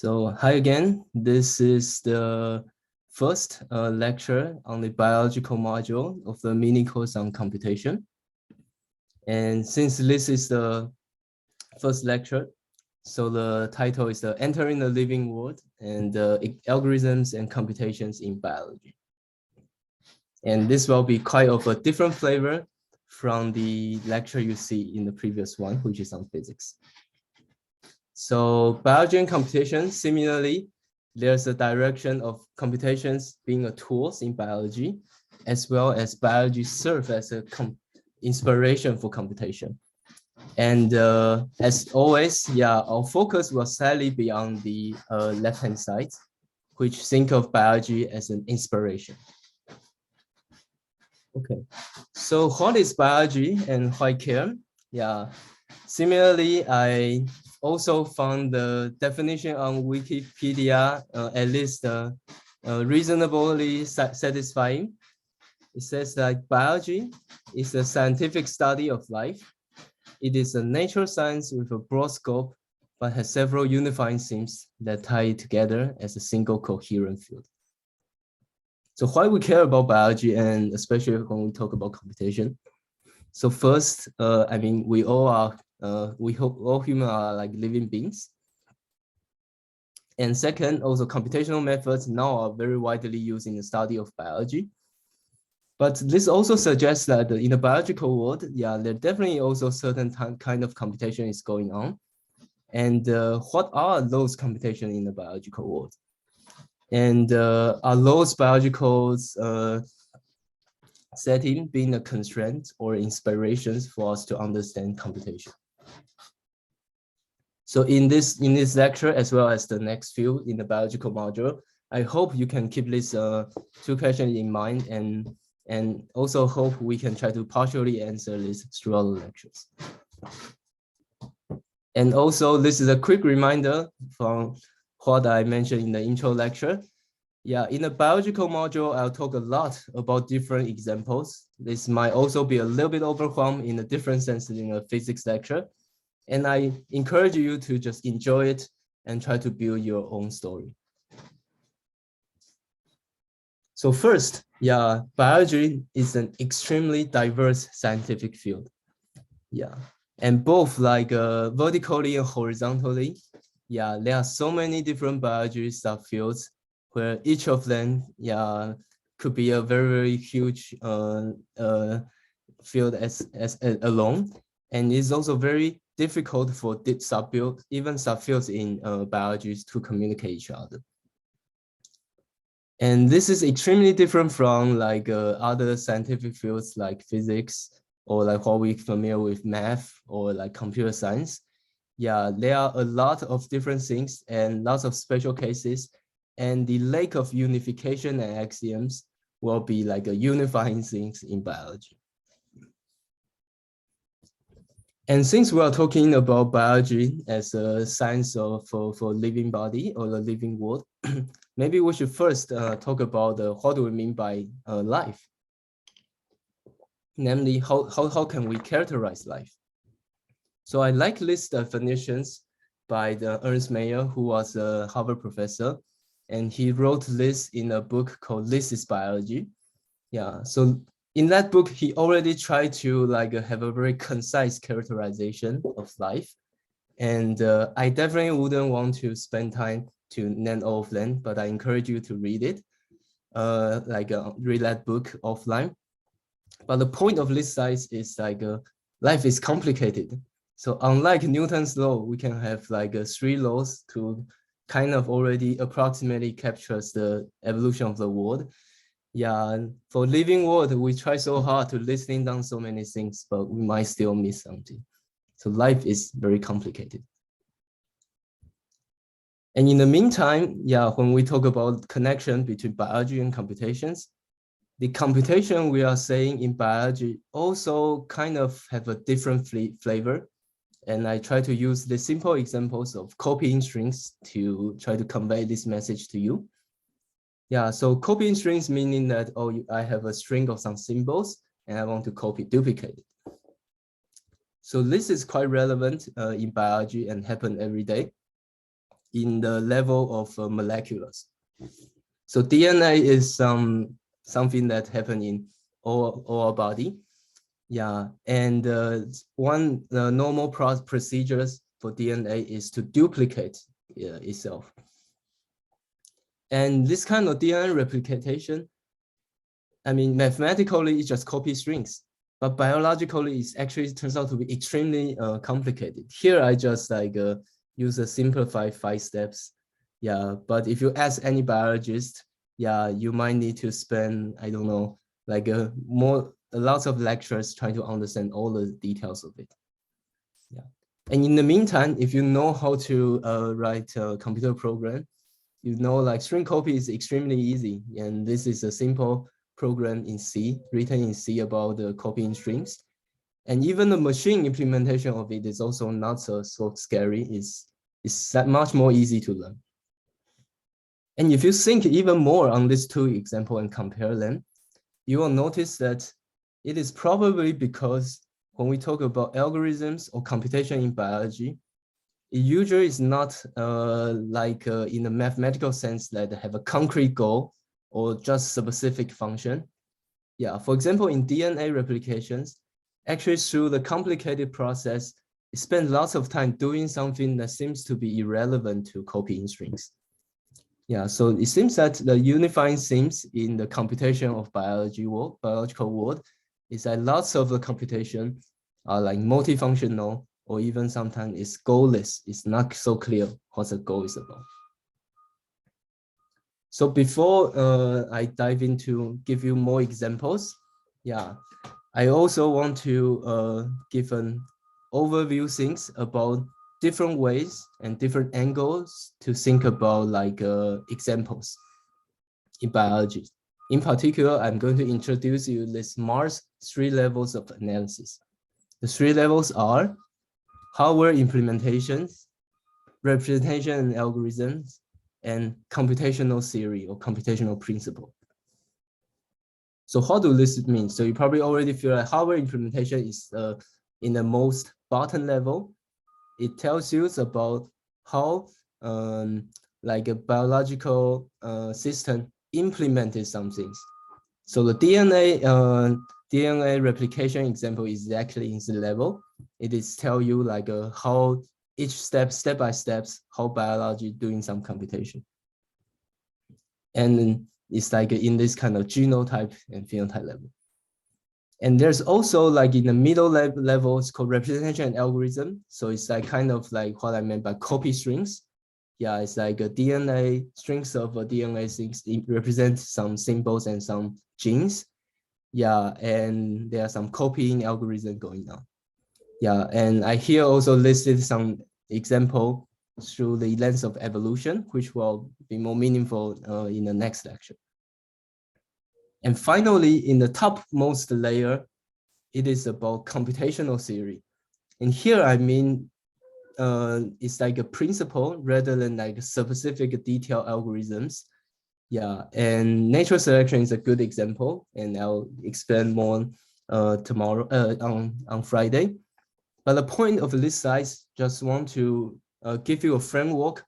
So hi again. This is the first lecture on the biological module of the mini course on computation. And since this is the first lecture, so the title is Entering the Living World and Algorithms and Computations in Biology. And this will be quite of a different flavor from the lecture you see in the previous one, which is on physics. So biology and computation, similarly, there's a direction of computations being a tools in biology, as well as biology serve as a inspiration for computation. And as always, our focus will slightly be on the left-hand side, which think of biology as an inspiration. Okay, so what is biology and why care? Similarly, I also found the definition on Wikipedia at least reasonably satisfying. It says that biology is a scientific study of life. It is a natural science with a broad scope, but has several unifying themes that tie it together as a single coherent field. So why we care about biology, and especially when we talk about computation? So first, I mean, we all are, we hope all humans are like living beings. And second, also computational methods now are very widely used in the study of biology. But this also suggests that in the biological world, there definitely also certain kind of computation is going on. And what are those computation in the biological world? And are those biological setting being a constraint or inspirations for us to understand computation? So in this lecture, as well as the next few in the biological module, I hope you can keep these two questions in mind, and also hope we can try to partially answer this throughout the lectures. And also, this is a quick reminder from what I mentioned in the intro lecture. In the biological module, I'll talk a lot about different examples. This might also be a little bit overwhelmed in a different sense in a physics lecture. And I encourage you to just enjoy it and try to build your own story. So first, biology is an extremely diverse scientific field. And both like vertically and horizontally, there are so many different biology subfields where each of them, could be a very, very huge field as alone. And it's also very difficult for subfields, even subfields in biology to communicate each other. And this is extremely different from like other scientific fields like physics, or like what we're familiar with math or like computer science. There are a lot of different things and lots of special cases, and the lack of unification and axioms will be like a unifying things in biology. And since we are talking about biology as a science for living body or the living world, maybe we should first talk about what do we mean by life? Namely, how can we characterize life? So I like these definitions by Ernst Mayr, who was a Harvard professor, and he wrote this in a book called This is Biology. So in that book, he already tried to like have a very concise characterization of life. And I definitely wouldn't want to spend time to name all of them, but I encourage you to read it, read that book offline. But the point of this size is like life is complicated. So unlike Newton's law, we can have like 3 laws to kind of already approximately captures the evolution of the world. For living world, we try so hard to listing down so many things, but we might still miss something. So life is very complicated. And in the meantime, when we talk about connection between biology and computations, the computation we are saying in biology also kind of have a different flavor. And I try to use the simple examples of copying strings to try to convey this message to you. So copying strings meaning that, I have a string of some symbols and I want to duplicate it. So this is quite relevant in biology and happen every day. in the level of molecules. So DNA is something that happens in all our body. Yeah, and one normal procedures for DNA is to duplicate itself. And this kind of DNA replication, I mean, mathematically, it just copy strings, but biologically, it actually turns out to be extremely complicated. Here, I just like use a simplified 5 steps. Yeah, but if you ask any biologist, yeah, you might need to spend, I don't know, like lots of lectures trying to understand all the details of it. Yeah, and in the meantime, if you know how to write a computer program, you know, like string copy is extremely easy, and this is a simple program in C, written in C about the copying strings. And even the machine implementation of it is also not so scary. It's much more easy to learn. And if you think even more on these 2 examples and compare them, you will notice that it is probably because when we talk about algorithms or computation in biology, it usually is not in a mathematical sense that have a concrete goal or just specific function. Yeah, for example, in DNA replications, actually through the complicated process, it spends lots of time doing something that seems to be irrelevant to copying strings. Yeah, so it seems that the unifying themes in the computation of biological world is that lots of the computation are like multifunctional, or even sometimes it's goalless. It's not so clear what the goal is about. So before I dive into give you more examples, yeah, I also want to give an overview things about different ways and different angles to think about like examples in biology. In particular, I'm going to introduce you this Mars 3 levels of analysis. The 3 levels are hardware implementations, representation and algorithms, and computational theory or computational principle. So what do this mean? So you probably already feel like hardware implementation is in the most bottom level. It tells you about how like a biological system implemented some things. So the DNA replication example is actually in the level. It is tell you like how each step by steps, how biology doing some computation. And it's like in this kind of genotype and phenotype level. And there's also like in the middle level, it's called representation and algorithm. So it's like kind of like what I meant by copy strings. Yeah, it's like a DNA, strings of a DNA things represent some symbols and some genes. Yeah, and there are some copying algorithm going on. Yeah, and I here also listed some example through the lens of evolution, which will be more meaningful in the next lecture. And finally, in the topmost layer, it is about computational theory. And here, I mean, it's like a principle rather than like specific detailed algorithms. Yeah, and natural selection is a good example, and I'll explain more tomorrow on Friday. But the point of this slide, just want to give you a framework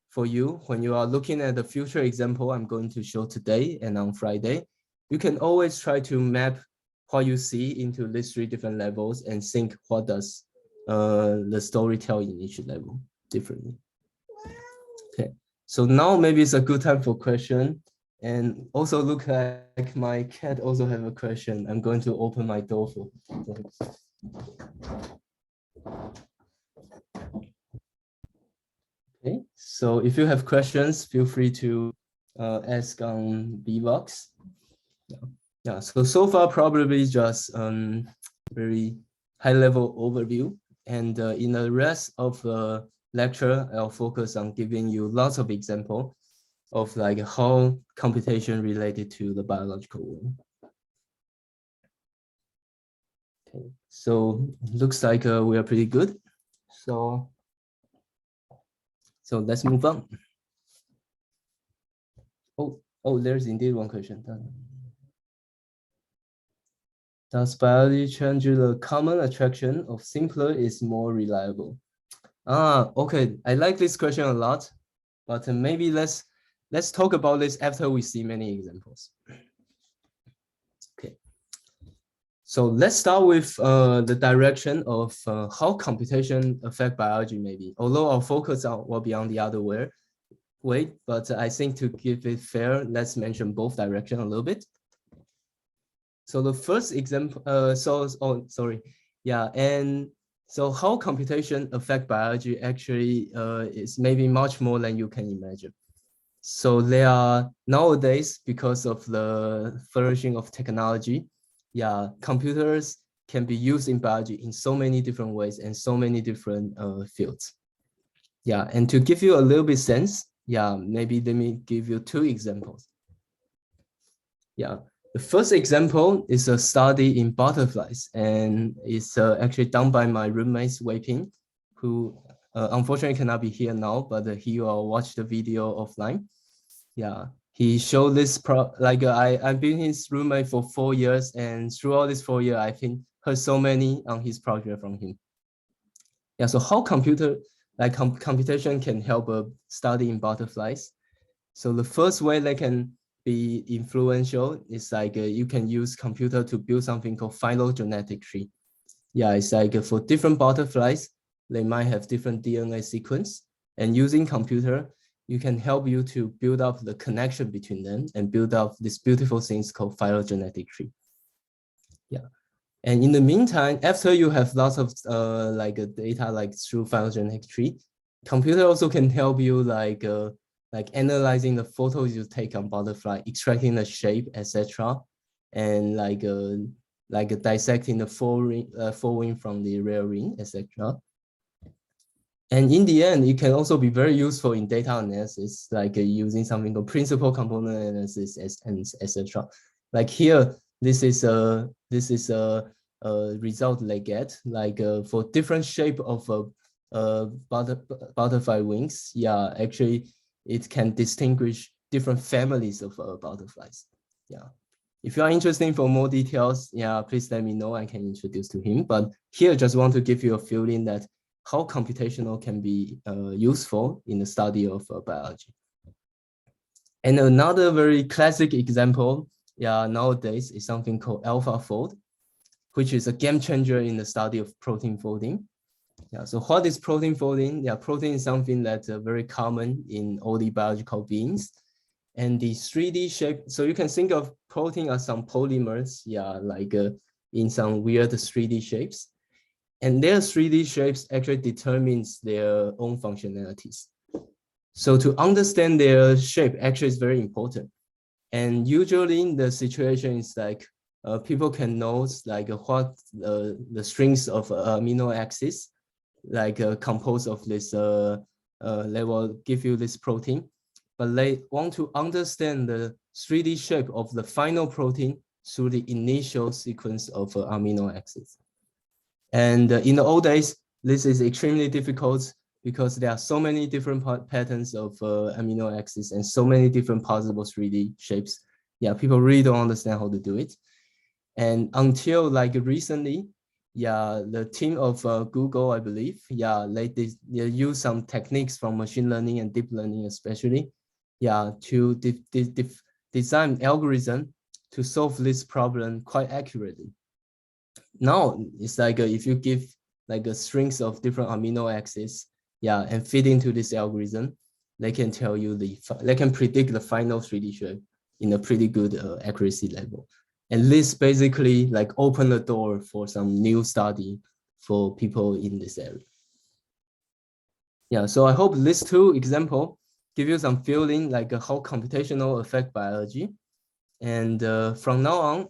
for you when you are looking at the future example I'm going to show today and on Friday. You can always try to map what you see into these 3 different levels and think what does the story tell in each level differently. Okay, so now maybe it's a good time for question. And also look like my cat also have a question. I'm going to open my door for. Okay, so if you have questions, feel free to ask on Bbox. Yeah, so far probably just very high level overview. And in the rest of the lecture, I'll focus on giving you lots of examples of like how computation related to the biological world. Okay, so looks like we are pretty good. So let's move on. Oh, there's indeed one question. Does biology change the common attraction of simpler is more reliable? Okay, I like this question a lot. But maybe let's talk about this after we see many examples. Okay. So let's start with the direction of how computation affect biology maybe, although our focus will be on the other way, but I think to give it fair, let's mention both directions a little bit. So the first example, and so how computation affect biology actually is maybe much more than you can imagine. So there are nowadays, because of the flourishing of technology, computers can be used in biology in so many different ways and so many different fields. And to give you a little bit sense, maybe let me give you two examples. The first example is a study in butterflies, and it's actually done by my roommate Wei Ping, who unfortunately cannot be here now, but he will watch the video offline. He showed this I've been his roommate for 4 years, and throughout this 4 years, I think heard so many on his project from him. So how computation can help a study in butterflies. So the first way they can be influential is you can use computer to build something called phylogenetic tree. It's for different butterflies, they might have different DNA sequence, and using computer, you can help you to build up the connection between them and build up this beautiful things called phylogenetic tree. And in the meantime, after you have lots of data through phylogenetic tree, computer also can help you analyzing the photos you take on butterfly, extracting the shape, etc., and dissecting the forewing from the rear wing, etc. And in the end, it can also be very useful in data analysis, using something called principal component analysis, etc. Like here, this is a result they get, for different shape of butterfly wings. Actually, it can distinguish different families of butterflies. If you are interested for more details, please let me know. I can introduce to him. But here, just want to give you a feeling that how computational can be useful in the study of biology. And another very classic example, nowadays is something called AlphaFold, which is a game changer in the study of protein folding. So what is protein folding? Protein is something that's very common in all the biological beings. And the 3D shape, so you can think of protein as some polymers, in some weird 3D shapes. And their 3D shapes actually determines their own functionalities. So to understand their shape actually is very important. And usually the situation is people can know what the strings of amino acids composed of this, they will give you this protein, but they want to understand the 3D shape of the final protein through the initial sequence of amino acids. And in the old days, this is extremely difficult because there are so many different patterns of amino acids and so many different possible 3D shapes. People really don't understand how to do it. And until recently, the team of Google, I believe, they use some techniques from machine learning and deep learning especially, to design algorithm to solve this problem quite accurately. Now it's if you give a strings of different amino acids, and feed into this algorithm, they can tell you they can predict the final 3D shape in a pretty good accuracy level. And this basically open the door for some new study for people in this area. So I hope these two examples give you some feeling how computational affect biology. And from now on,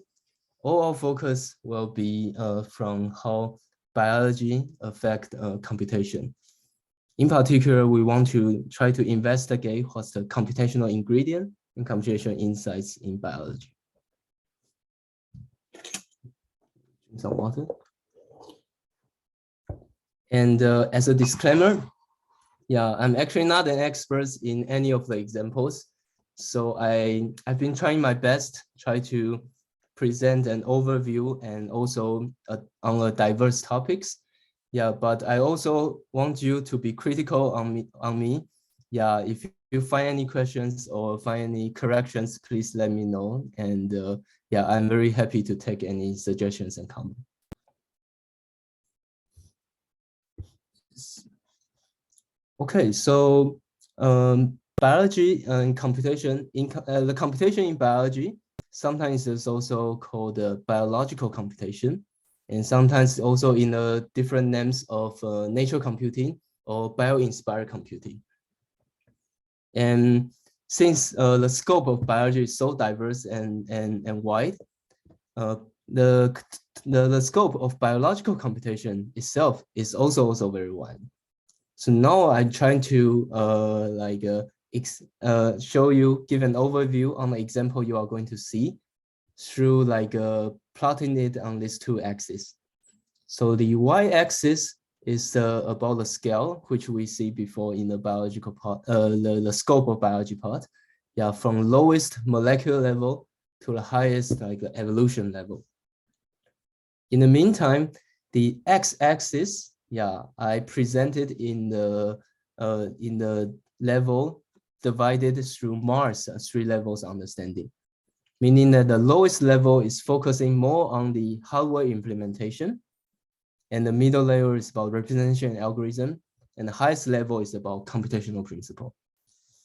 all our focus will be from how biology affect computation. In particular, we want to try to investigate what's the computational ingredient and computational insights in biology. Some water. And as a disclaimer, I'm actually not an expert in any of the examples. So I've been trying my best, try to present an overview and also on a diverse topics. But I also want you to be critical on me. yeah, if you find any questions or find any corrections, please let me know. And yeah, I'm very happy to take any suggestions and comments. Okay, so biology and computation, the computation in biology sometimes is also called biological computation, and sometimes also in different names of nature computing or bio-inspired computing. And since the scope of biology is so diverse and wide, uh, the scope of biological computation itself is also very wide. So now I'm trying to show you, give an overview on the example you are going to see through plotting it on these two axes. So the y-axis is about the scale, which we see before in the biological part, the scope of biology part. Yeah, from lowest molecular level to the highest evolution level. In the meantime, the x-axis, yeah, I presented in the level divided through Mars 3 levels understanding, meaning that the lowest level is focusing more on the hardware implementation, and the middle layer is about representation and algorithm, and the highest level is about computational principle.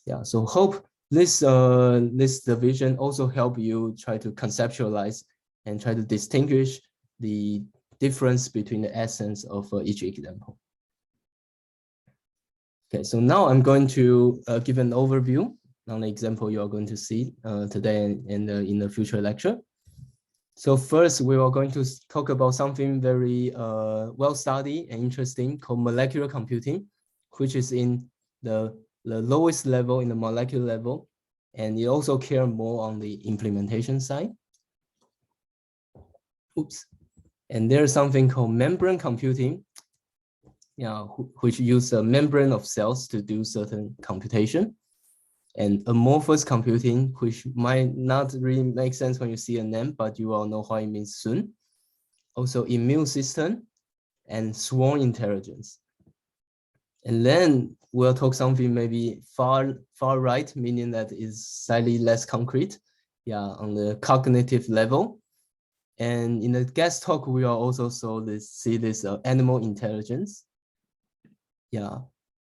Yeah, so hope this this division also help you try to conceptualize and try to distinguish the difference between the essence of each example. Okay, so now I'm going to give an overview on the example you are going to see today and in the future lecture. So first, we are going to talk about something very well-studied and interesting called molecular computing, which is in the lowest level in the molecular level, and it also care more on the implementation side. Oops. And there's something called membrane computing, yeah, which use a membrane of cells to do certain computation. And amorphous computing, which might not really make sense when you see a name, but you all know what it means soon. Also immune system and swarm intelligence. And then we'll talk something maybe far right, meaning that is slightly less concrete, yeah, on the cognitive level. And in the guest talk, we will also see this animal intelligence. Yeah,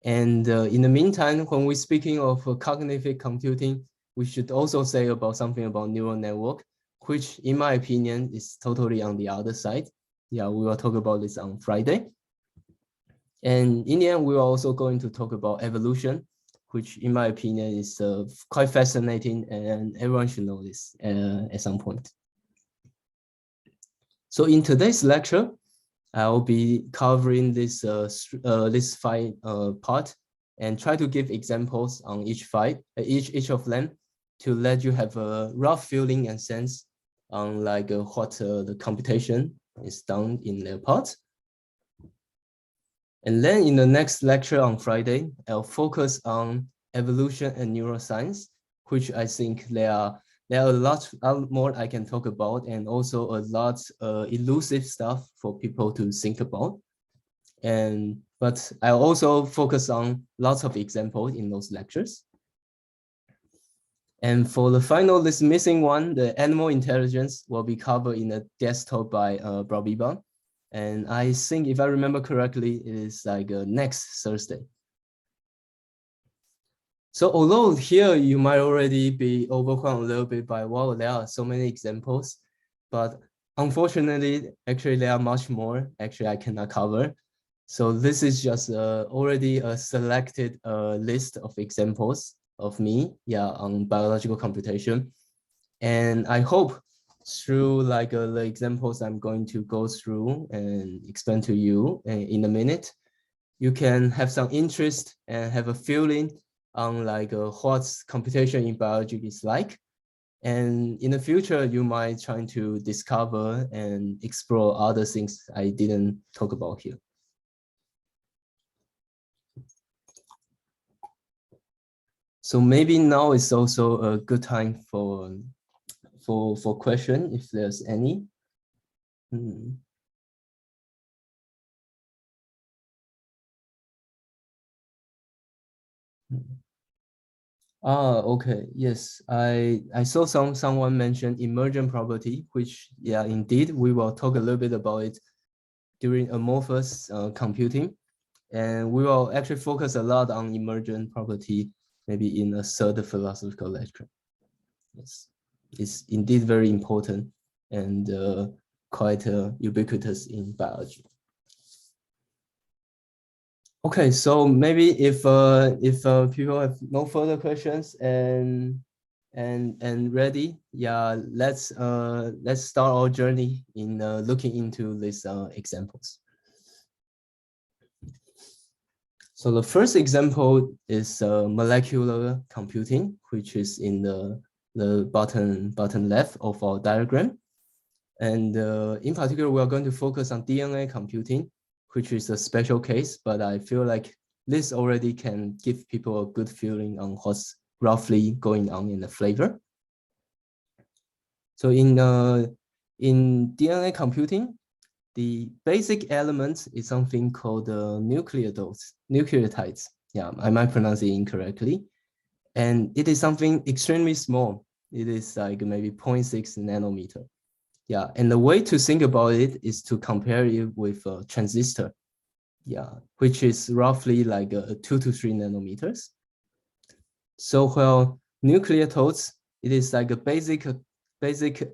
and in the meantime, when we're speaking of cognitive computing, we should also say about something about neural network, which in my opinion is totally on the other side. Yeah, we will talk about this on Friday. And in the end, we are also going to talk about evolution, which in my opinion is quite fascinating, and everyone should know this at some point. So in today's lecture, I'll be covering this this 5 part and try to give examples on each 5, each of them, to let you have a rough feeling and sense on what the computation is done in their part. And then in the next lecture on Friday, I'll focus on evolution and neuroscience, which I think there are a lot more I can talk about, and also a lot elusive stuff for people to think about. But I'll also focus on lots of examples in those lectures. And for the final, this missing one, the animal intelligence, will be covered in a guest talk by Brabiba. And I think, if I remember correctly, it is next Thursday. So although here you might already be overwhelmed a little bit by, wow, there are so many examples, but unfortunately, actually there are much more actually I cannot cover. So this is just already a selected list of examples of me, yeah, on biological computation. And I hope through the examples I'm going to go through and explain to you in a minute, you can have some interest and have a feeling on what computation in biology is like. And in the future, you might try to discover and explore other things I didn't talk about here. So maybe now is also a good time for question, if there's any. Okay. Yes, I saw someone mention emergent property, which yeah, indeed we will talk a little bit about it during amorphous computing, and we will actually focus a lot on emergent property maybe in a third philosophical lecture. Yes, it's indeed very important and quite ubiquitous in biology. Okay, so maybe if people have no further questions and ready, yeah, let's start our journey in looking into these examples. So the first example is molecular computing, which is in the bottom left of our diagram. And in particular, we are going to focus on DNA computing, which is a special case, but I feel like this already can give people a good feeling on what's roughly going on in the flavor. So in DNA computing, the basic element is something called nucleotides. Yeah, I might pronounce it incorrectly. And it is something extremely small. It is like maybe 0.6 nanometer. Yeah, and the way to think about it is to compare it with a transistor, yeah, which is roughly like 2 to 3 nanometers. So while nucleotides, it is like a basic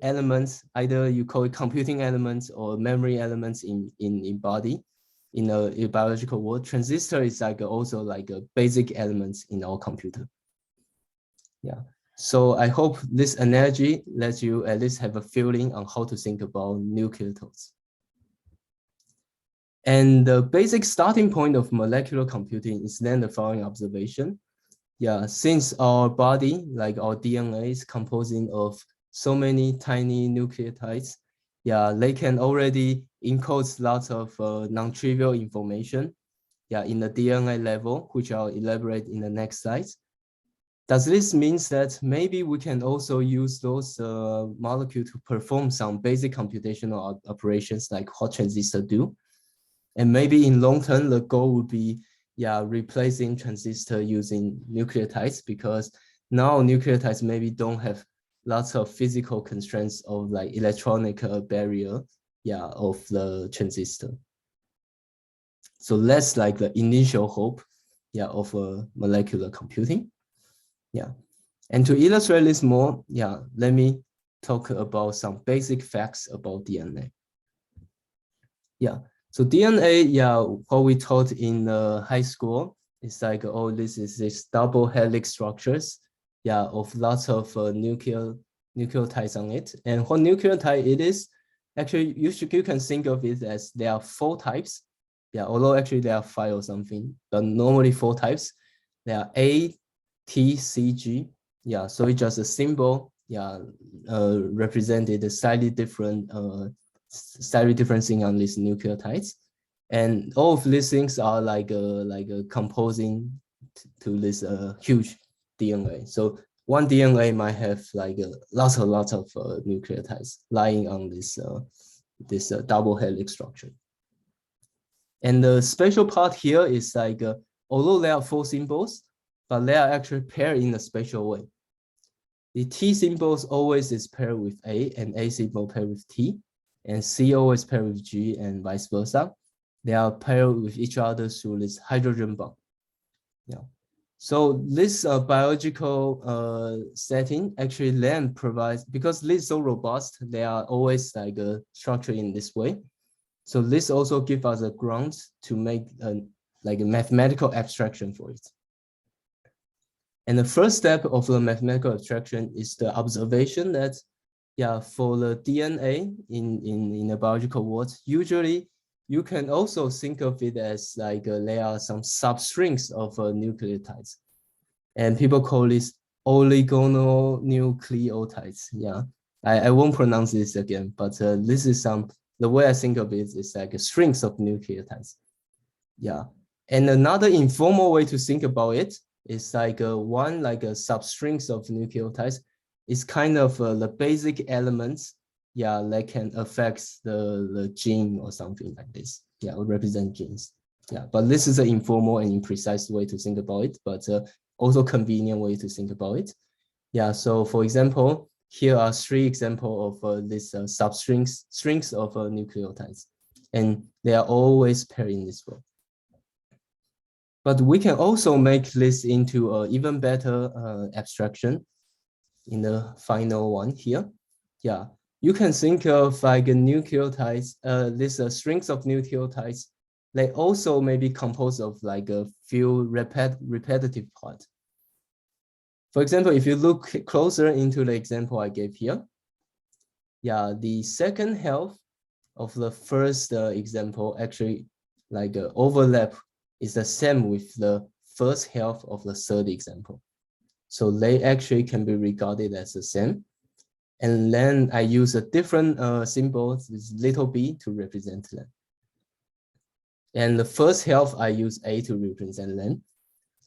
elements, either you call it computing elements or memory elements in body, in a biological world. Transistor is like also like a basic elements in our computer. Yeah. So I hope this analogy lets you at least have a feeling on how to think about nucleotides. And the basic starting point of molecular computing is then the following observation. Yeah, since our body, like our DNA, is composing of so many tiny nucleotides, yeah, they can already encode lots of non-trivial information, yeah, in the DNA level, which I'll elaborate in the next slide. Does this mean that maybe we can also use those molecules to perform some basic computational operations like what transistors do? And maybe in long term, the goal would be, yeah, replacing transistor using nucleotides, because now nucleotides maybe don't have lots of physical constraints of like electronic barrier, yeah, of the transistor. So that's like the initial hope, yeah, of molecular computing. Yeah, and to illustrate this more, yeah, let me talk about some basic facts about DNA. Yeah, so DNA, yeah, what we taught in high school is like, oh, this is this double helix structures, yeah, of lots of nucleotides on it. And what nucleotide it is, actually, you can think of it as there are 4 types. Yeah, although actually there are 5 or something, but normally 4 types. There are A, T, C, G. Yeah, so it's just a symbol, yeah, represented a slightly different thing on these nucleotides. And all of these things are like a composing to this huge DNA. So one DNA might have like lots of nucleotides lying on this double helix structure. And the special part here is like, although there are 4 symbols, but they are actually paired in a special way. The T symbols always is paired with A, and A symbol paired with T, and C always paired with G, and vice versa. They are paired with each other through this hydrogen bond. Yeah. So this biological setting actually then provides, because this is so robust, they are always like structured in this way. So this also gives us a ground to make like a mathematical abstraction for it. And the first step of the mathematical abstraction is the observation that, yeah, for the DNA in a biological world, usually you can also think of it as like there are some substrings of nucleotides. And people call this oligonucleotides. Yeah, I won't pronounce this again, but this is the way I think of it is like strings of nucleotides. Yeah, and another informal way to think about it is like one like a substrings of nucleotides is kind of the basic elements, yeah, that can affect the gene or something like this, yeah, or represent genes. Yeah, but this is an informal and imprecise way to think about it. But also convenient way to think about it. Yeah, so for example, here are 3 examples of this strings of nucleotides, and they are always paired in this way. But we can also make this into an even better abstraction in the final one here. Yeah, you can think of like nucleotides, these strings of nucleotides. They also may be composed of like a few repetitive parts. For example, if you look closer into the example I gave here, yeah, the second half of the first example actually like overlap is the same with the first half of the third example. So they actually can be regarded as the same. And then I use a different symbol, this little b, to represent them. And the first half, I use A to represent them.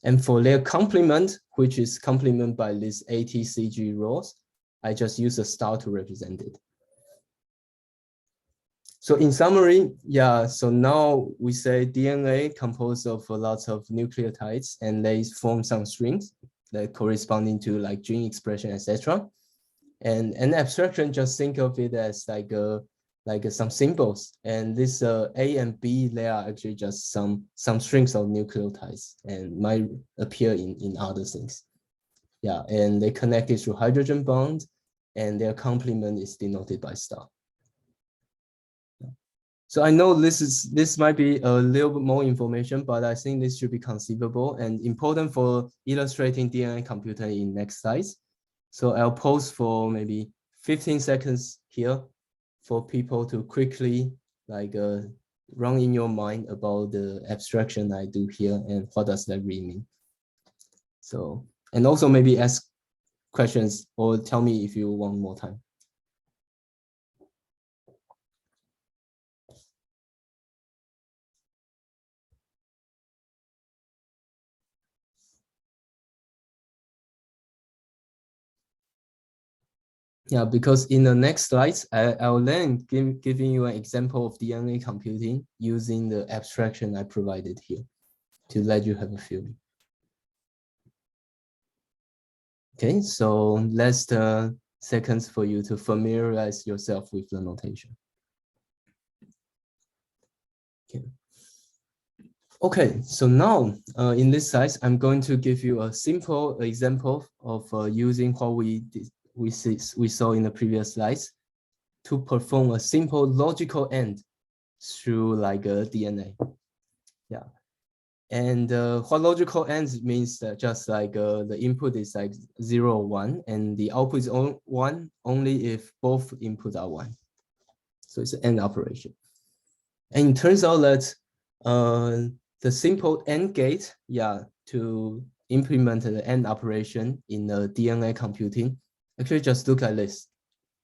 And for their complement, which is complement by this ATCG rows, I just use a star to represent it. So in summary, yeah, so now we say DNA composed of lots of nucleotides, and they form some strings that corresponding to like gene expression, etc. And an abstraction, just think of it as like some symbols. And this A and B, they are actually just some strings of nucleotides and might appear in other things. Yeah, and they connected through hydrogen bond, and their complement is denoted by star. So I know this might be a little bit more information, but I think this should be conceivable and important for illustrating DNA computing in next slides. So I'll pause for maybe 15 seconds here for people to quickly like run in your mind about the abstraction I do here and what does that really mean. So, and also maybe ask questions or tell me if you want more time. Yeah, because in the next slides, I'll then giving you an example of DNA computing using the abstraction I provided here to let you have a feeling. Okay, so last seconds for you to familiarize yourself with the notation. Okay. Okay, so now in this slide, I'm going to give you a simple example of using what we saw in the previous slides to perform a simple logical AND through like a DNA. Yeah, and what logical AND means that just like the input is like 0 or 1, and the output is 1 only if both inputs are 1. So it's an AND operation. And it turns out that the simple AND gate, yeah, to implement the AND operation in the DNA computing, actually just look at this.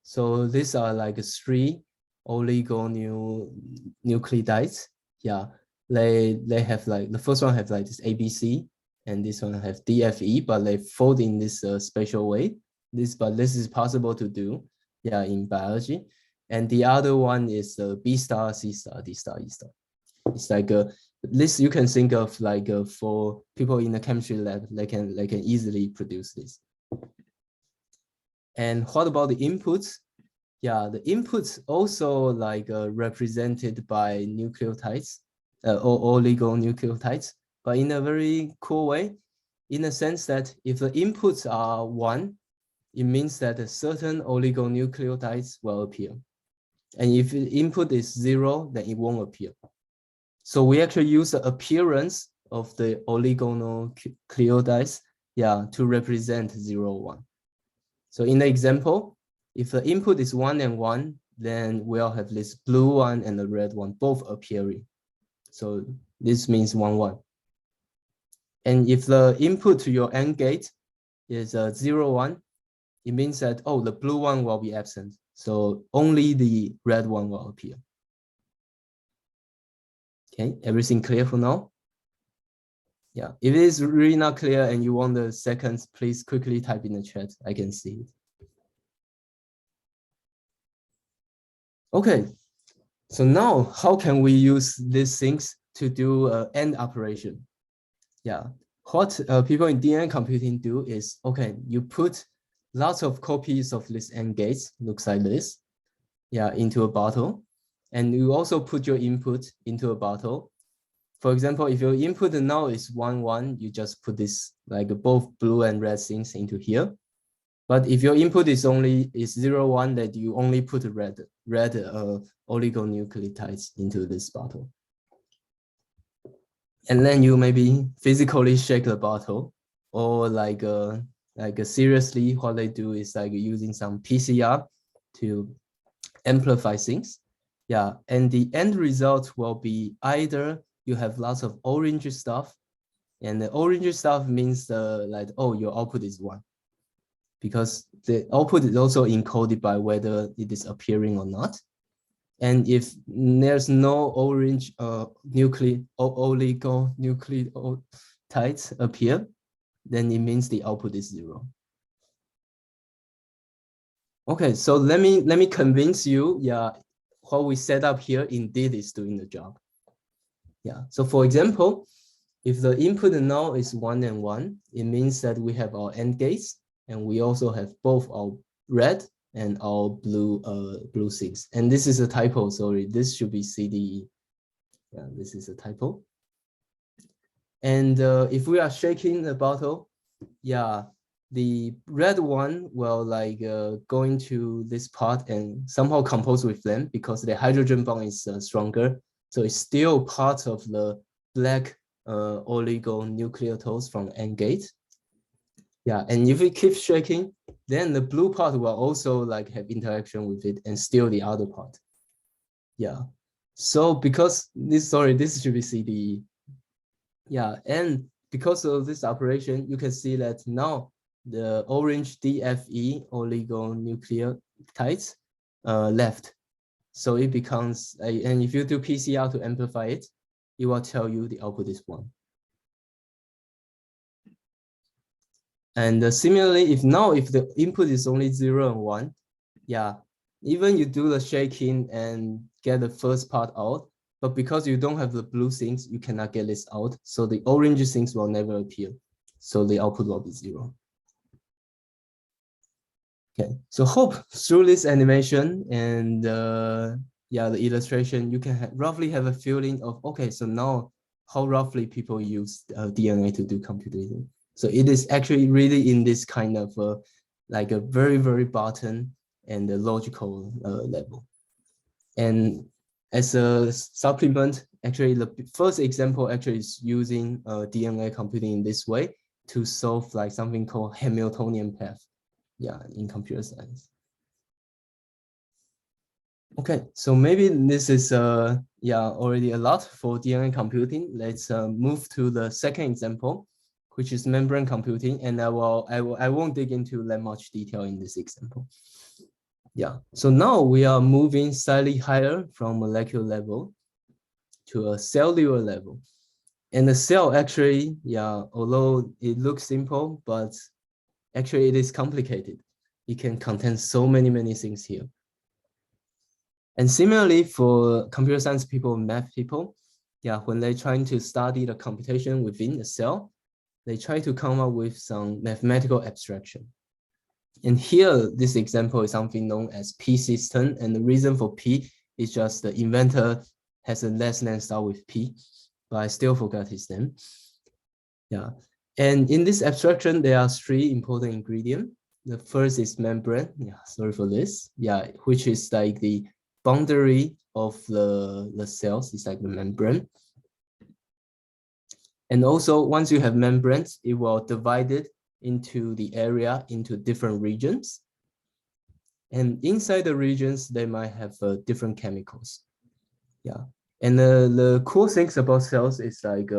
So these are like 3 oligonucleotides. Yeah, they have like, the first one have like this ABC, and this one have DFE, but they fold in this special way. But this is possible to do, yeah, in biology. And the other one is B star, C star, D star, E star. It's like this you can think of like for people in the chemistry lab, they can easily produce this. And what about the inputs? Yeah, the inputs also like represented by nucleotides or oligonucleotides, but in a very cool way, in the sense that if the inputs are 1, it means that a certain oligonucleotides will appear. And if the input is 0, then it won't appear. So we actually use the appearance of the oligonucleotides, yeah, to represent 0, 1. So in the example, if the input is 1 and 1, then we'll have this blue one and the red one both appearing. So this means 1, 1. And if the input to your AND gate is 0, 1, it means that, oh, the blue one will be absent. So only the red one will appear. Okay, everything clear for now? Yeah, if it is really not clear and you want the seconds, please quickly type in the chat. I can see it. Okay, so now how can we use these things to do an AND operation? Yeah, what people in DNA computing do is, okay, you put lots of copies of this AND gates, looks like this, yeah, into a bottle. And you also put your input into a bottle. For example, if your input now is 1, 1, you just put this like both blue and red things into here. But if your input is 0, 1, that you only put red oligonucleotides into this bottle. And then you maybe physically shake the bottle, or like seriously, what they do is like using some PCR to amplify things. Yeah, and the end result will be either you have lots of orange stuff, and the orange stuff means like, oh, your output is 1, because the output is also encoded by whether it is appearing or not. And if there's no orange oligonucleotides appear, then it means the output is 0. Okay, so let me convince you, yeah, what we set up here indeed is doing the job. Yeah, so for example, if the input now is 1 and 1, it means that we have our AND gates, and we also have both our red and our blue things. And this is a typo, sorry, this should be CDE. Yeah, this is a typo. And if we are shaking the bottle, yeah, the red one will like go into this part and somehow compose with them, because the hydrogen bond is stronger. So it's still part of the black oligonucleotides from AND gate. Yeah, and if we keep shaking, then the blue part will also like have interaction with it and steal the other part. Yeah, so because this, sorry, this should be CDE. Yeah, and because of this operation, you can see that now the orange DFE oligonucleotides left. So it becomes, and if you do PCR to amplify it, it will tell you the output is 1. And similarly, if the input is only 0 and 1, yeah, even you do the shaking and get the first part out, but because you don't have the blue things, you cannot get this out. So the orange things will never appear. So the output will be 0. Okay, so hope through this animation and yeah, the illustration, you can roughly have a feeling of, okay, so now how roughly people use DNA to do computation. So it is actually really in this kind of like a very, very bottom and a logical level. And as a supplement, actually the first example actually is using DNA computing in this way to solve like something called Hamiltonian path. Yeah, in computer science. Okay, so maybe this is yeah, already a lot for DNA computing. Let's move to the second example, which is membrane computing, and I won't dig into that much detail in this example. Yeah, so now we are moving slightly higher from molecular level to a cellular level. And the cell actually, yeah, although it looks simple, but actually it is complicated. It can contain so many things here. And similarly for computer science people, math people, yeah, when they're trying to study the computation within the cell, they try to come up with some mathematical abstraction. And here, this example is something known as P system. And the reason for P is just the inventor has a last name start with P, but I still forgot his name. Yeah. And in this abstraction, there are 3 important ingredients. The first is membrane. Yeah, sorry for this. Yeah, which is like the boundary of the cells. It's like the membrane. And also, once you have membranes, it will divide it into the area into different regions. And inside the regions, they might have different chemicals. Yeah. And the cool things about cells is like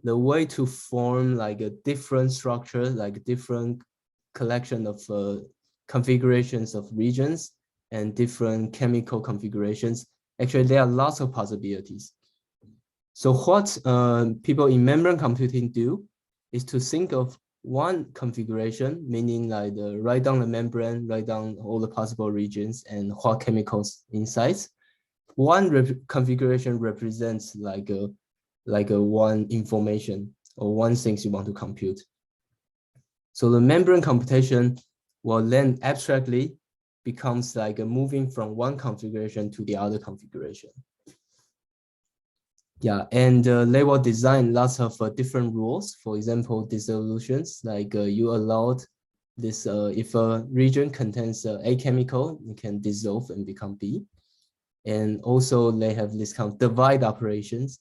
the way to form like a different structure, like different collection of configurations of regions and different chemical configurations. Actually, there are lots of possibilities. So what people in membrane computing do is to think of one configuration, meaning like write down the membrane, write down all the possible regions and what chemicals inside. One configuration represents like a one information or one thing you want to compute. So the membrane computation will then abstractly becomes like a moving from one configuration to the other configuration. Yeah, and they will design lots of different rules. For example, dissolutions, like you allowed this, if a region contains A chemical, it can dissolve and become B. And also they have this kind of divide operations,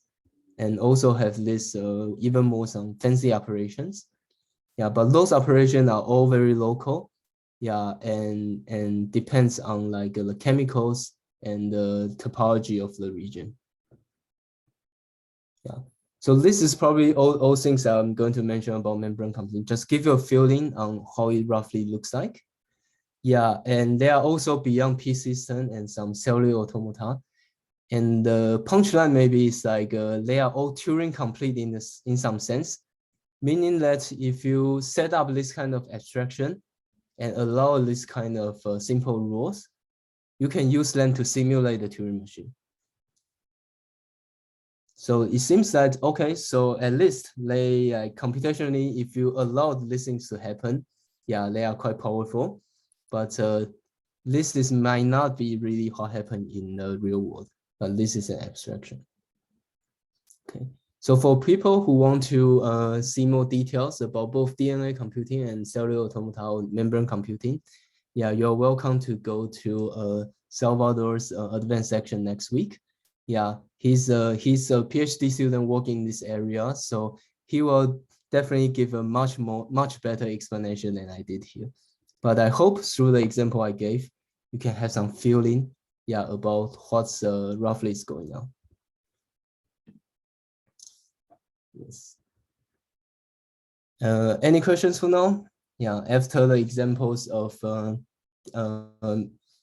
and also have this even more some fancy operations. Yeah, but those operations are all very local. Yeah, and depends on like the chemicals and the topology of the region. Yeah, so this is probably all things that I'm going to mention about membrane computing. Just give you a feeling on how it roughly looks like. Yeah, and they are also beyond P system and some cellular automata. And the punchline maybe is like they are all Turing complete in some sense, meaning that if you set up this kind of abstraction and allow this kind of simple rules, you can use them to simulate the Turing machine. So it seems that, okay, so at least they computationally, if you allow these things to happen, yeah, they are quite powerful. But this might not be really what happened in the real world, but this is an abstraction. Okay, so for people who want to see more details about both DNA computing and cellular automata or membrane computing, yeah, you're welcome to go to Salvador's advanced section next week. Yeah, he's a PhD student working in this area, so he will definitely give a much better explanation than I did here. But I hope through the example I gave, you can have some feeling, yeah, about what's roughly is going on. Yes. Any questions for now? Yeah, after the examples of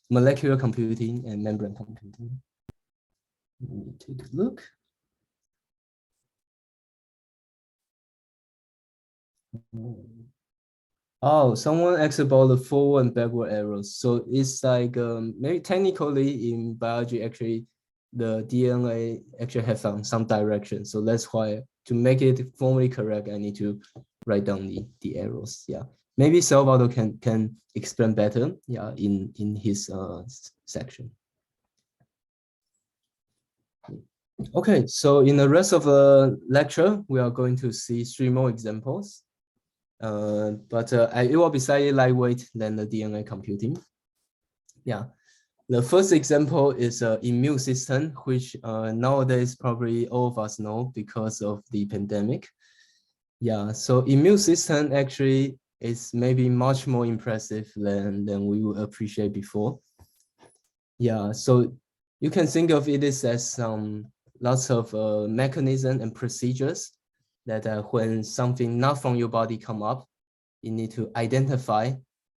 molecular computing and membrane computing. Let me take a look. Oh, someone asked about the forward and backward arrows. So it's like maybe technically in biology, actually, the DNA actually has some direction. So that's why to make it formally correct, I need to write down the arrows. Yeah, maybe Salvador can explain better. Yeah, in his section. Okay, so in the rest of the lecture, we are going to see 3 more examples. But it will be slightly lightweight than the DNA computing. Yeah, the first example is immune system, which nowadays probably all of us know because of the pandemic. Yeah, so immune system actually is maybe much more impressive than we would appreciate before. Yeah, so you can think of it as some lots of mechanism and procedures that when something not from your body come up, you need to identify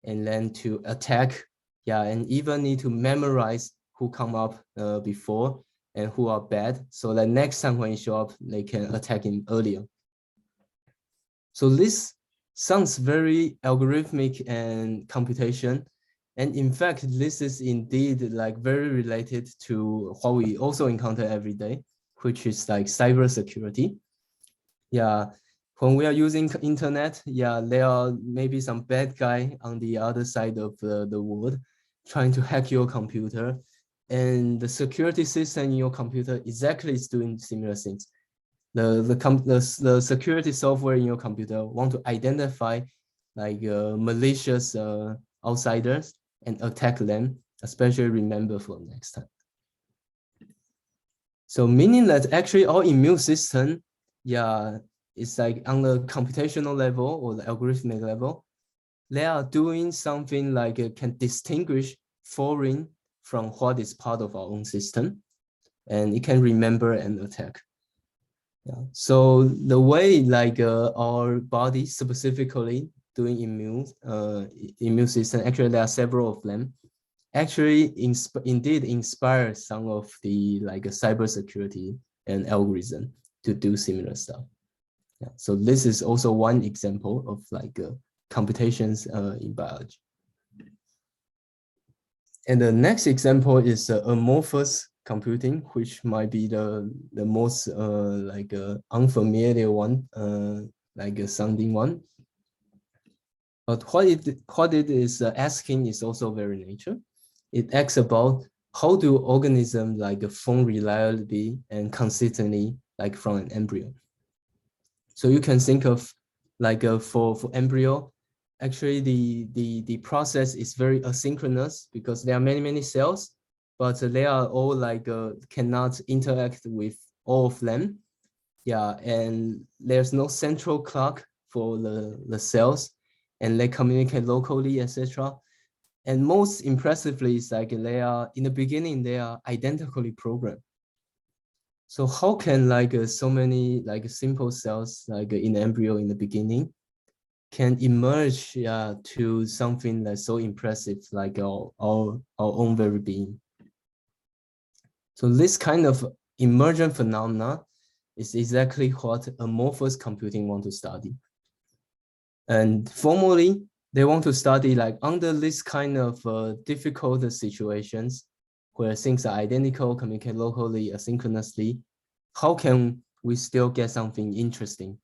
and then to attack. Yeah, and even need to memorize who come up before and who are bad, so that next time when you show up, they can attack him earlier. So this sounds very algorithmic and computation. And in fact, this is indeed like very related to what we also encounter every day, which is like cybersecurity. Yeah, when we are using internet, yeah, there are maybe some bad guy on the other side of the world trying to hack your computer, and the security system in your computer exactly is doing similar things. The security software in your computer want to identify like malicious outsiders and attack them, especially remember for next time. So meaning that actually our immune system, yeah, it's like on the computational level or the algorithmic level, they are doing something like can distinguish foreign from what is part of our own system, and it can remember and attack. Yeah. So the way like our body specifically doing immune system, actually there are several of them, actually indeed inspire some of the like cybersecurity and algorithm to do similar stuff. Yeah. So this is also one example of like computations in biology. And the next example is amorphous computing, which might be the most unfamiliar one, like a sounding one. But what it is asking is also very nature. It asks about how do organisms like form reliably and consistently like from an embryo. So you can think of like for embryo, actually the process is very asynchronous because there are many cells, but they are all like cannot interact with all of them. Yeah, and there's no central clock for the cells, and they communicate locally, etc. And most impressively, is like they are in the beginning they are identically programmed. So how can like so many like simple cells like in embryo in the beginning can emerge to something that's so impressive like our own very being? So this kind of emergent phenomena is exactly what amorphous computing want to study. And formally, they want to study like under this kind of difficult situations where things are identical, communicate locally, asynchronously, how can we still get something interesting,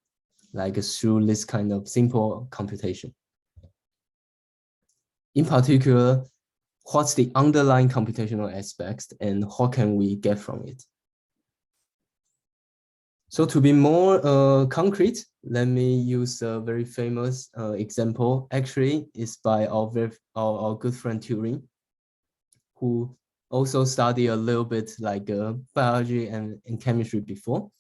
like through this kind of simple computation? In particular, what's the underlying computational aspects and what can we get from it? So to be more concrete, let me use a very famous example. Actually, it's by our good friend Turing, who also studied a little bit like biology and chemistry before.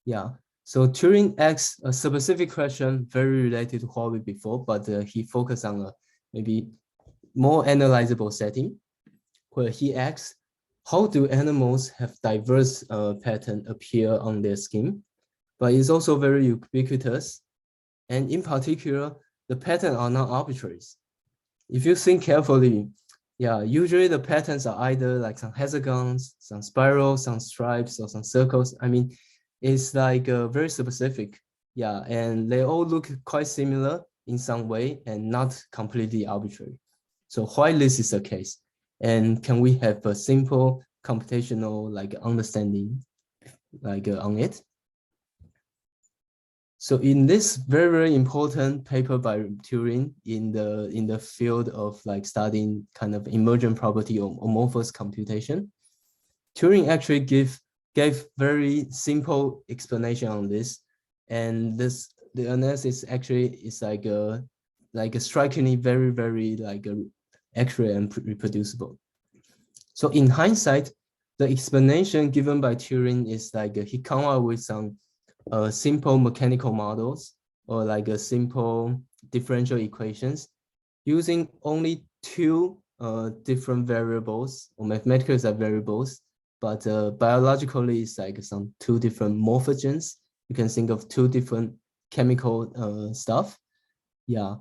Yeah, so Turing asked a specific question very related to Huawei before, but he focused on a maybe more analyzable setting, where he asks, how do animals have diverse patterns appear on their skin? But it's also very ubiquitous. And in particular, the patterns are not arbitrary. If you think carefully, yeah, usually the patterns are either like some hexagons, some spirals, some stripes, or some circles. I mean, it's like very specific. Yeah, and they all look quite similar in some way and not completely arbitrary. So why this is the case? And can we have a simple computational like understanding like on it? So in this very important paper by Turing in the field of like studying kind of emergent property of amorphous computation, Turing actually gave very simple explanation on this, and the analysis actually is like a strikingly very like accurate and reproducible. So in hindsight, the explanation given by Turing is like he come up with some simple mechanical models or like a simple differential equations using only two different variables, or mathematically are variables, but biologically it's like some two different morphogens. You can think of two different chemical stuff. Yeah.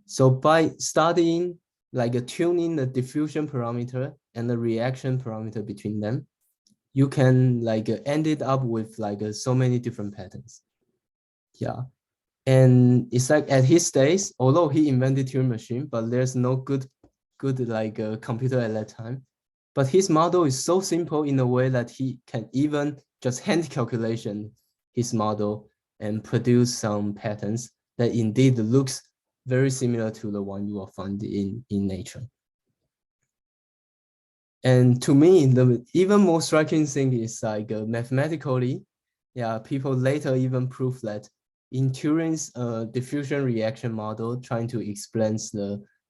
So by studying like tuning the diffusion parameter and the reaction parameter between them, you can like end it up with like so many different patterns. Yeah. And it's like at his days, although he invented Turing machine, but there's no good like computer at that time. But his model is so simple in a way that he can even just hand calculation his model and produce some patterns that indeed looks very similar to the one you will find in nature. And to me, the even more striking thing is like mathematically, yeah, people later even prove that in Turing's diffusion reaction model, trying to explain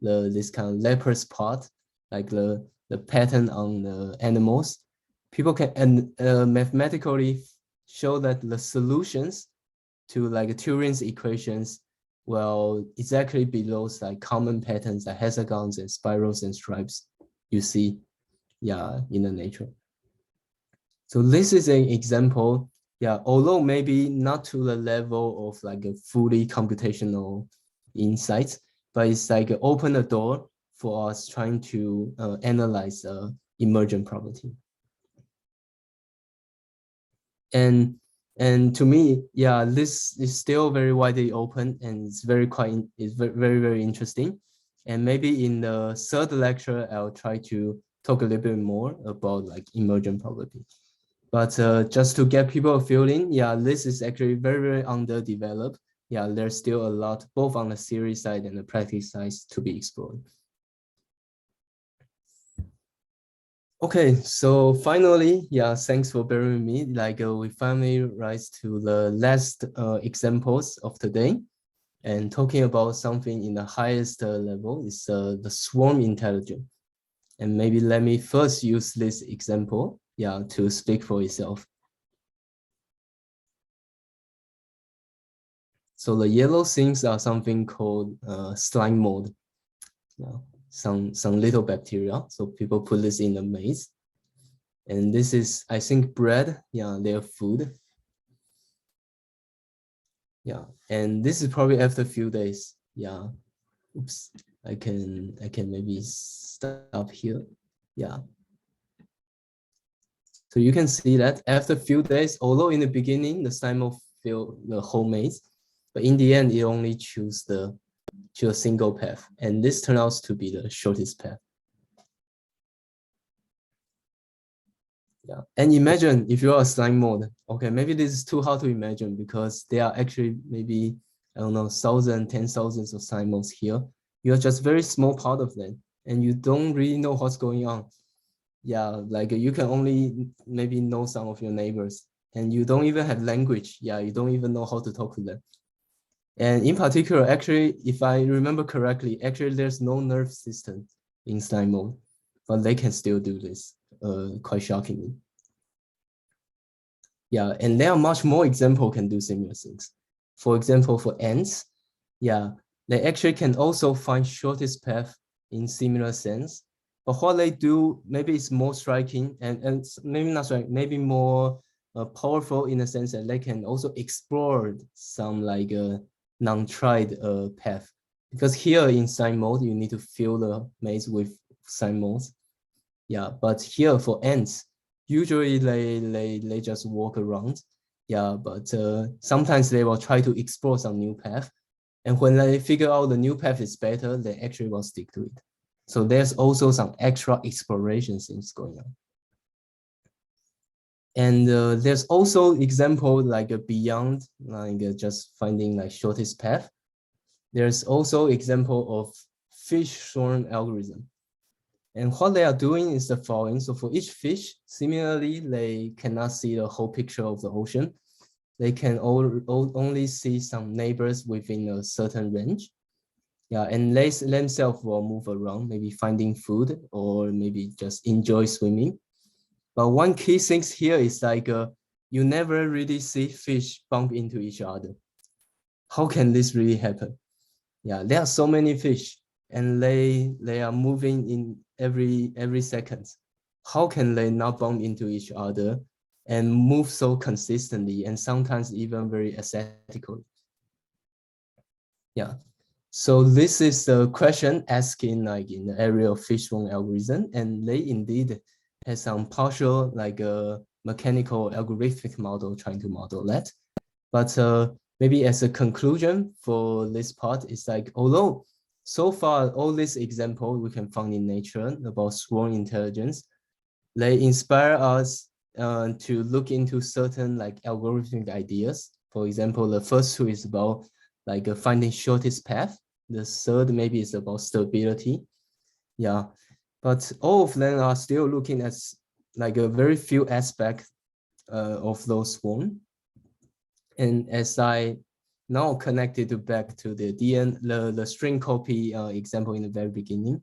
this kind of Laplace part, like the pattern on the animals, people can mathematically show that the solutions to like Turing's equations will exactly be those like common patterns like hexagons and spirals and stripes you see, yeah, in the nature. So this is an example, yeah, although maybe not to the level of like a fully computational insights, but it's like open the door for us trying to analyze emergent property. And to me, yeah, this is still very widely open and it's very very interesting. And maybe in the third lecture, I'll try to talk a little bit more about like emergent probability. But just to get people a feeling, yeah, this is actually very, very underdeveloped. Yeah, there's still a lot, both on the theory side and the practice side, to be explored. Okay, so finally, yeah, thanks for bearing with me. Like we finally rise to the last examples of today, and talking about something in the highest level is the swarm intelligence. And maybe let me first use this example, yeah, to speak for itself. So the yellow things are something called slime mold. Yeah, some little bacteria. So people put this in the maze. And this is, I think, bread, yeah, their food. Yeah, and this is probably after a few days. Yeah, oops, I can maybe stop here. Yeah. So you can see that after a few days, although in the beginning the slime fill the whole maze, but in the end it only choose a single path, and this turns out to be the shortest path. Yeah, and imagine if you are a slime mold. Okay, maybe this is too hard to imagine because there are actually maybe, I don't know, 1,000, 10,000 of slime molds here. You're just very small part of them, and you don't really know what's going on. Yeah, like you can only maybe know some of your neighbors, and you don't even have language. Yeah, you don't even know how to talk to them. And in particular, actually, if I remember correctly, actually there's no nerve system in slime mold, but they can still do this, quite shockingly. Yeah, and there are much more examples can do similar things. For example, for ants, yeah, they actually can also find shortest path in similar sense. But what they do, maybe it's more striking and maybe not striking, maybe more powerful in the sense that they can also explore some like non-tried path. Because here in slime mold, you need to fill the maze with slime molds. Yeah, but here for ants, usually they just walk around. Yeah, but sometimes they will try to explore some new path. And when they figure out the new path is better, they actually will stick to it. So there's also some extra exploration things going on. And there's also example like beyond like just finding like shortest path. There's also example of fish swarm algorithm. And what they are doing is the following. So for each fish, similarly, they cannot see the whole picture of the ocean. They can only see some neighbors within a certain range. Yeah, and they themselves will move around, maybe finding food or maybe just enjoy swimming. But one key thing here is like you never really see fish bump into each other. How can this really happen? Yeah, there are so many fish and they are moving in every second. How can they not bump into each other and move so consistently and sometimes even very aesthetically? Yeah. So this is the question asking like in the area of fish swarm algorithm, and they indeed have some partial like a mechanical algorithmic model trying to model that. But maybe as a conclusion for this part, it's like, although so far all these examples we can find in nature about swarm intelligence, they inspire us to look into certain like algorithmic ideas. For example, the first two is about like finding shortest path. The third maybe is about stability. Yeah, but all of them are still looking at like a very few aspects of those swarm. And as I now connected back to the the string copy example in the very beginning,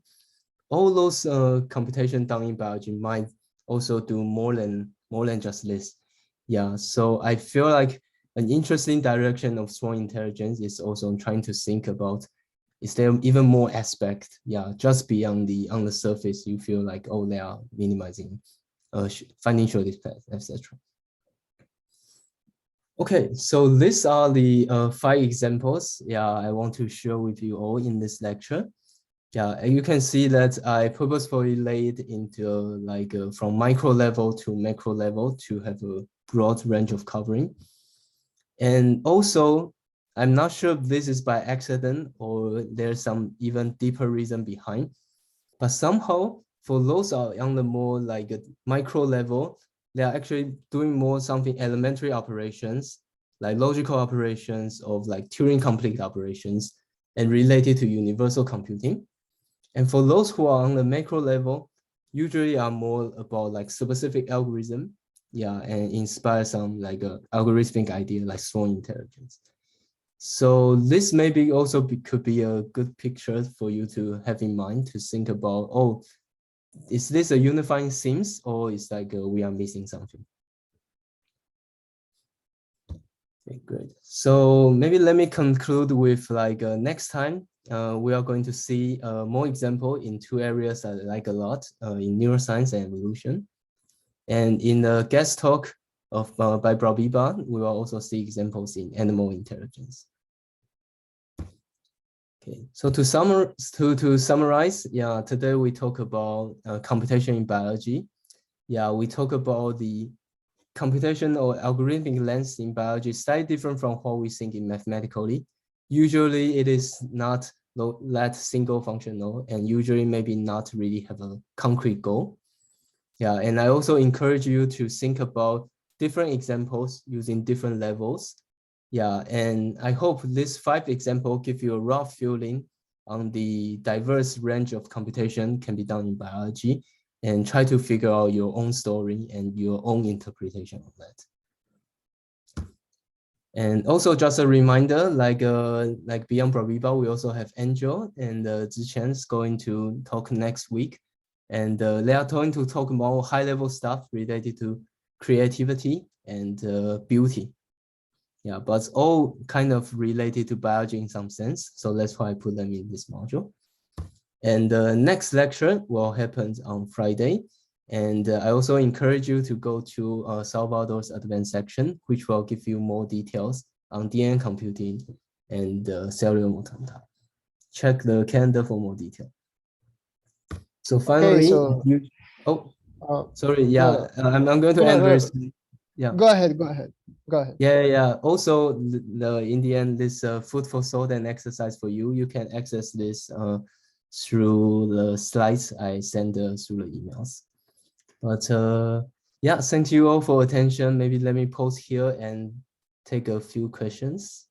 all those computation done in biology might also do more than just this. Yeah, so I feel like an interesting direction of swarm intelligence is also trying to think about, is there even more aspect? Yeah, just beyond the on the surface, you feel like, oh, they are minimizing, finding shortest path, etc. Okay, so these are the 5 examples. Yeah, I want to share with you all in this lecture. Yeah, and you can see that I purposefully laid into like from micro level to macro level to have a broad range of covering. And also, I'm not sure if this is by accident or there's some even deeper reason behind, but somehow for those on the more like a micro level, they are actually doing more something elementary operations, like logical operations of like Turing complete operations and related to universal computing. And for those who are on the macro level, usually are more about like specific algorithm, yeah, and inspire some like a algorithmic idea like strong intelligence. So this maybe also could be a good picture for you to have in mind to think about, oh, is this a unifying themes or is like we are missing something? Okay, great. So maybe let me conclude with like next time, we are going to see more example in two areas that I like a lot, in neuroscience and evolution. And in the guest talk of by Brabiba, we will also see examples in animal intelligence. Okay, so to summarize, yeah, today we talk about computation in biology. Yeah, we talk about the computation or algorithmic lens in biology is slightly different from what we think in mathematically. Usually it is not that single functional and usually maybe not really have a concrete goal. Yeah, and I also encourage you to think about different examples using different levels. Yeah, and I hope this 5 examples give you a rough feeling on the diverse range of computation can be done in biology and try to figure out your own story and your own interpretation of that. And also just a reminder, like beyond Braviba, we also have Angel and Zichen's going to talk next week. And they are going to talk more high-level stuff related to creativity and beauty. Yeah, but it's all kind of related to biology in some sense. So that's why I put them in this module. And the next lecture will happen on Friday. And I also encourage you to go to Salvador's advanced section, which will give you more details on DNA computing and cellular motor type. Check the calendar for more detail. So finally, sorry, yeah, no. I'm going to end very soon. Yeah. Go ahead. Yeah. Also, in the end, this food for thought and exercise for you. You can access this through the slides I send through the emails. But yeah, thank you all for attention. Maybe let me pause here and take a few questions.